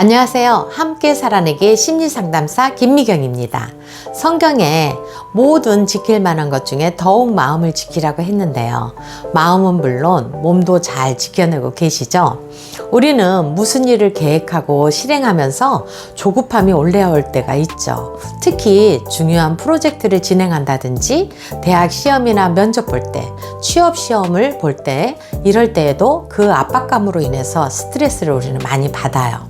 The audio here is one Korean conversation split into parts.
안녕하세요. 함께 살아내기 심리상담사 김미경입니다. 성경에 모든 지킬 만한 것 중에 더욱 마음을 지키라고 했는데요. 마음은 물론 몸도 잘 지켜내고 계시죠? 우리는 무슨 일을 계획하고 실행하면서 조급함이 올라올 때가 있죠. 특히 중요한 프로젝트를 진행한다든지 대학 시험이나 면접 볼 때, 취업 시험을 볼 때, 이럴 때에도 그 압박감으로 인해서 스트레스를 우리는 많이 받아요.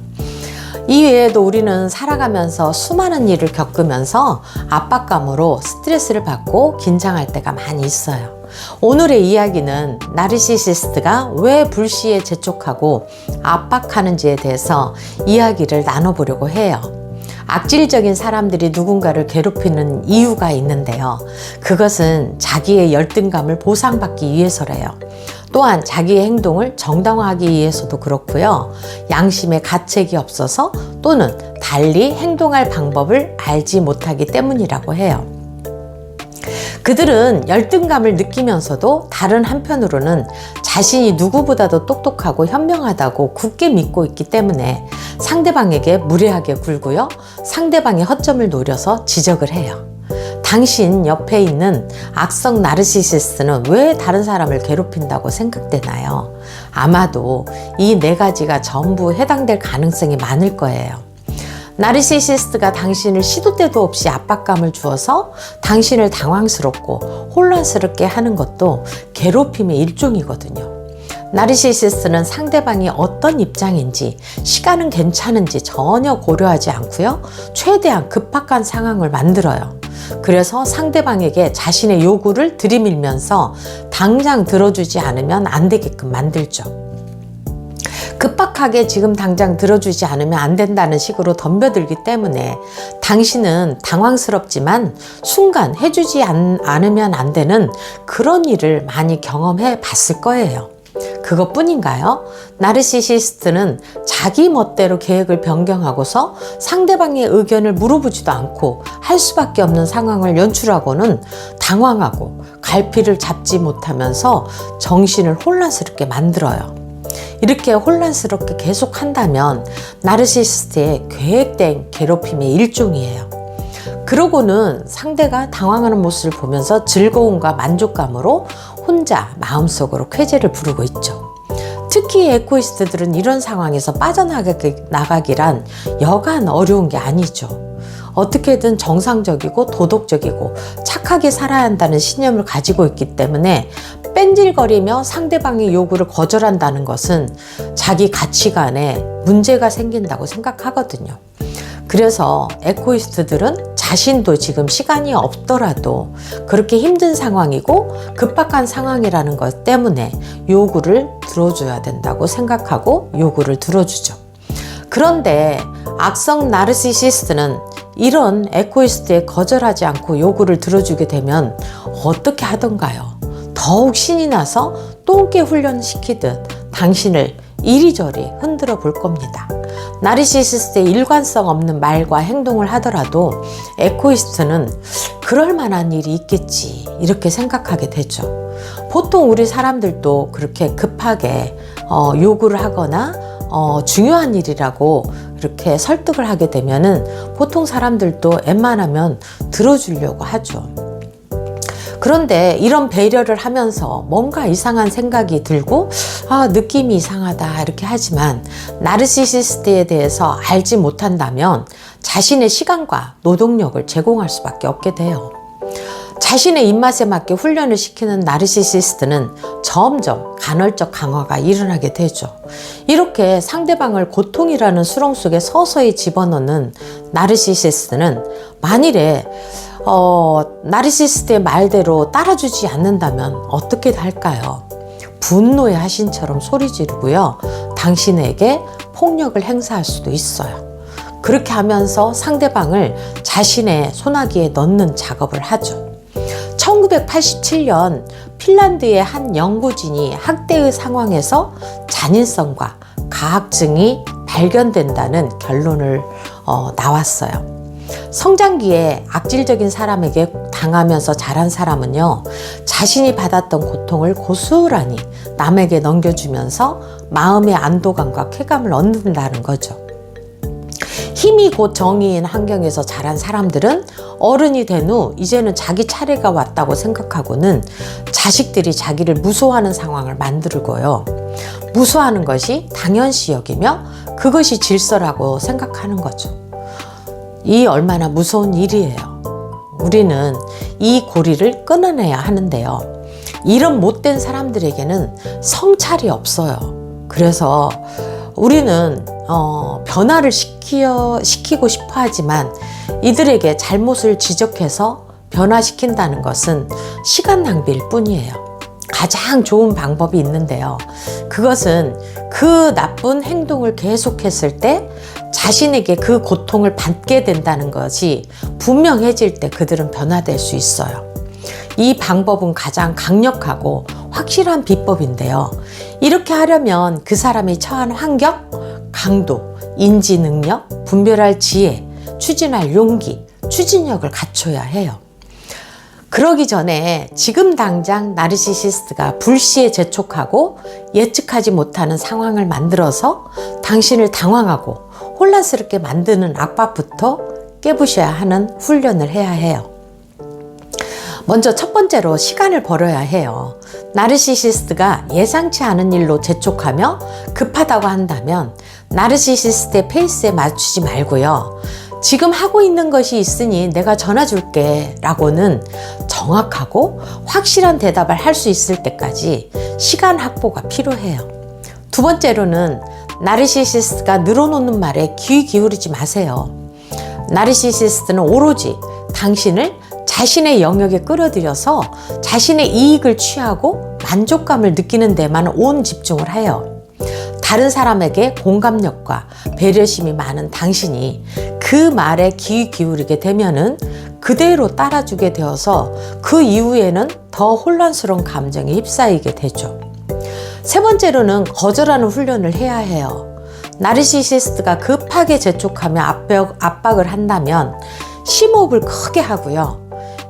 이 외에도 우리는 살아가면서 수많은 일을 겪으면서 압박감으로 스트레스를 받고 긴장할 때가 많이 있어요. 오늘의 이야기는 나르시시스트가 왜 불시에 재촉하고 압박하는지에 대해서 이야기를 나눠보려고 해요. 악질적인 사람들이 누군가를 괴롭히는 이유가 있는데요. 그것은 자기의 열등감을 보상받기 위해서래요. 또한 자기의 행동을 정당화하기 위해서도 그렇고요. 양심의 가책이 없어서 또는 달리 행동할 방법을 알지 못하기 때문이라고 해요. 그들은 열등감을 느끼면서도 다른 한편으로는 자신이 누구보다도 똑똑하고 현명하다고 굳게 믿고 있기 때문에 상대방에게 무례하게 굴고요. 상대방의 허점을 노려서 지적을 해요. 당신 옆에 있는 악성 나르시시스트는 왜 다른 사람을 괴롭힌다고 생각되나요? 아마도 이 네 가지가 전부 해당될 가능성이 많을 거예요. 나르시시스트가 당신을 시도 때도 없이 압박감을 주어서 당신을 당황스럽고 혼란스럽게 하는 것도 괴롭힘의 일종이거든요. 나르시시스트는 상대방이 어떤 입장인지, 시간은 괜찮은지 전혀 고려하지 않고요. 최대한 급박한 상황을 만들어요. 그래서 상대방에게 자신의 요구를 들이밀면서 당장 들어주지 않으면 안 되게끔 만들죠. 급박하게 지금 당장 들어주지 않으면 안 된다는 식으로 덤벼들기 때문에 당신은 당황스럽지만 순간 해주지 않으면 안 되는 그런 일을 많이 경험해 봤을 거예요. 그것뿐인가요? 나르시시스트는 자기 멋대로 계획을 변경하고서 상대방의 의견을 물어보지도 않고 할 수밖에 없는 상황을 연출하고는 당황하고 갈피를 잡지 못하면서 정신을 혼란스럽게 만들어요. 이렇게 혼란스럽게 계속 한다면 나르시시스트의 계획된 괴롭힘의 일종이에요. 그러고는 상대가 당황하는 모습을 보면서 즐거움과 만족감으로 혼자 마음속으로 쾌재를 부르고 있죠. 특히 에코이스트들은 이런 상황에서 빠져나가기란 여간 어려운 게 아니죠. 어떻게든 정상적이고 도덕적이고 착하게 살아야 한다는 신념을 가지고 있기 때문에 뺀질거리며 상대방의 요구를 거절한다는 것은 자기 가치관에 문제가 생긴다고 생각하거든요. 그래서 에코이스트들은 자신도 지금 시간이 없더라도 그렇게 힘든 상황이고 급박한 상황이라는 것 때문에 요구를 들어줘야 된다고 생각하고 요구를 들어주죠. 그런데 악성 나르시시스트는 이런 에코이스트에 거절하지 않고 요구를 들어주게 되면 어떻게 하던가요? 더욱 신이 나서 똥개 훈련시키듯 당신을 이리저리 흔들어 볼 겁니다. 나르시시스트의 일관성 없는 말과 행동을 하더라도 에코이스트는 그럴 만한 일이 있겠지 이렇게 생각하게 되죠. 보통 우리 사람들도 그렇게 급하게 요구를 하거나 중요한 일이라고 이렇게 설득을 하게 되면은 보통 사람들도 웬만하면 들어주려고 하죠. 그런데 이런 배려를 하면서 뭔가 이상한 생각이 들고 느낌이 이상하다 이렇게 하지만 나르시시스트에 대해서 알지 못한다면 자신의 시간과 노동력을 제공할 수밖에 없게 돼요. 자신의 입맛에 맞게 훈련을 시키는 나르시시스트는 점점 간헐적 강화가 일어나게 되죠. 이렇게 상대방을 고통이라는 수렁 속에 서서히 집어넣는 나르시시스트는 만일에 나르시시스트의 말대로 따라주지 않는다면 어떻게 할까요? 분노의 하신처럼 소리 지르고요. 당신에게 폭력을 행사할 수도 있어요. 그렇게 하면서 상대방을 자신의 소나기에 넣는 작업을 하죠. 1987년 핀란드의 한 연구진이 학대의 상황에서 잔인성과 가학증이 발견된다는 결론을 나왔어요. 성장기에 악질적인 사람에게 당하면서 자란 사람은요, 자신이 받았던 고통을 고스란히 남에게 넘겨주면서 마음의 안도감과 쾌감을 얻는다는 거죠. 힘이 곧 정의인 환경에서 자란 사람들은 어른이 된 후 이제는 자기 차례가 왔다고 생각하고는 자식들이 자기를 무서워하는 상황을 만들고요. 무서워하는 것이 당연시 여기며 그것이 질서라고 생각하는 거죠. 이 얼마나 무서운 일이에요. 우리는 이 고리를 끊어내야 하는데요. 이런 못된 사람들에게는 성찰이 없어요. 그래서 우리는 변화를 시키고 싶어 하지만 이들에게 잘못을 지적해서 변화시킨다는 것은 시간 낭비일 뿐이에요. 가장 좋은 방법이 있는데요. 그것은 그 나쁜 행동을 계속했을 때 자신에게 그 고통을 받게 된다는 것이 분명해질 때 그들은 변화될 수 있어요. 이 방법은 가장 강력하고 확실한 비법인데요. 이렇게 하려면 그 사람이 처한 환경, 강도, 인지 능력, 분별할 지혜, 추진할 용기, 추진력을 갖춰야 해요. 그러기 전에 지금 당장 나르시시스트가 불시에 재촉하고 예측하지 못하는 상황을 만들어서 당신을 당황하고 혼란스럽게 만드는 압박부터 깨부셔야 하는 훈련을 해야 해요. 먼저 첫 번째로 시간을 벌어야 해요. 나르시시스트가 예상치 않은 일로 재촉하며 급하다고 한다면 나르시시스트의 페이스에 맞추지 말고요. 지금 하고 있는 것이 있으니 내가 전화 줄게 라고는 정확하고 확실한 대답을 할 수 있을 때까지 시간 확보가 필요해요. 두 번째로는 나르시시스트가 늘어놓는 말에 귀 기울이지 마세요. 나르시시스트는 오로지 당신을 자신의 영역에 끌어들여서 자신의 이익을 취하고 만족감을 느끼는 데만 온 집중을 해요. 다른 사람에게 공감력과 배려심이 많은 당신이 그 말에 귀 기울이게 되면은 그대로 따라주게 되어서 그 이후에는 더 혼란스러운 감정에 휩싸이게 되죠. 세 번째로는 거절하는 훈련을 해야 해요. 나르시시스트가 급하게 재촉하며 압박을 한다면 심호흡을 크게 하고요.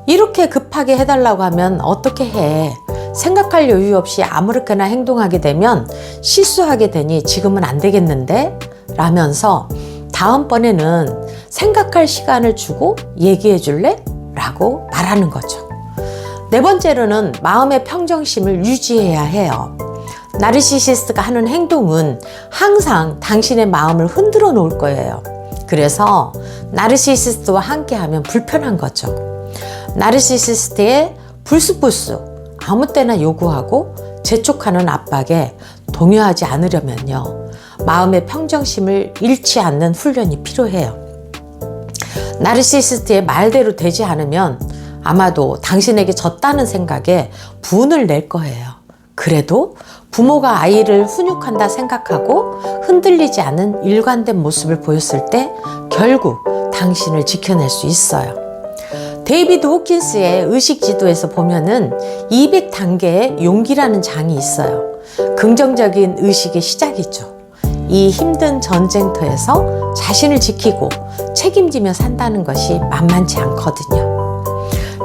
이렇게 급하게 해달라고 하면 어떻게 해? 생각할 여유 없이 아무렇게나 행동하게 되면 실수하게 되니 지금은 안 되겠는데? 라면서 다음번에는 생각할 시간을 주고 얘기해 줄래? 라고 말하는 거죠. 네 번째로는 마음의 평정심을 유지해야 해요. 나르시시스트가 하는 행동은 항상 당신의 마음을 흔들어 놓을 거예요. 그래서 나르시시스트와 함께하면 불편한 거죠. 나르시시스트의 불쑥불쑥 아무 때나 요구하고 재촉하는 압박에 동요하지 않으려면요. 마음의 평정심을 잃지 않는 훈련이 필요해요. 나르시시스트의 말대로 되지 않으면 아마도 당신에게 졌다는 생각에 분을 낼 거예요. 그래도 부모가 아이를 훈육한다 생각하고 흔들리지 않은 일관된 모습을 보였을 때 결국 당신을 지켜낼 수 있어요. 데이비드 호킨스의 의식 지도에서 보면은 200단계의 용기라는 장이 있어요. 긍정적인 의식의 시작이죠. 이 힘든 전쟁터에서 자신을 지키고 책임지며 산다는 것이 만만치 않거든요.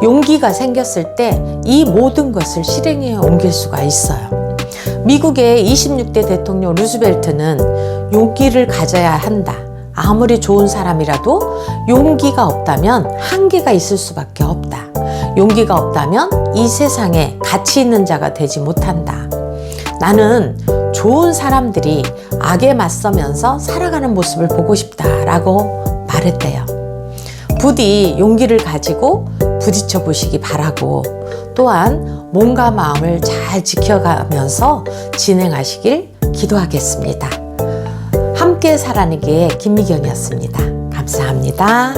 용기가 생겼을 때 이 모든 것을 실행에 옮길 수가 있어요. 미국의 26대 대통령 루즈벨트는 용기를 가져야 한다. 아무리 좋은 사람이라도 용기가 없다면 한계가 있을 수밖에 없다. 용기가 없다면 이 세상에 가치 있는 자가 되지 못한다. 나는 좋은 사람들이 악에 맞서면서 살아가는 모습을 보고 싶다라고 말했대요. 부디 용기를 가지고 부딪혀 보시기 바라고 또한 몸과 마음을 잘 지켜가면서 진행하시길 기도하겠습니다. 함께 살아내기의 김미경이었습니다. 감사합니다.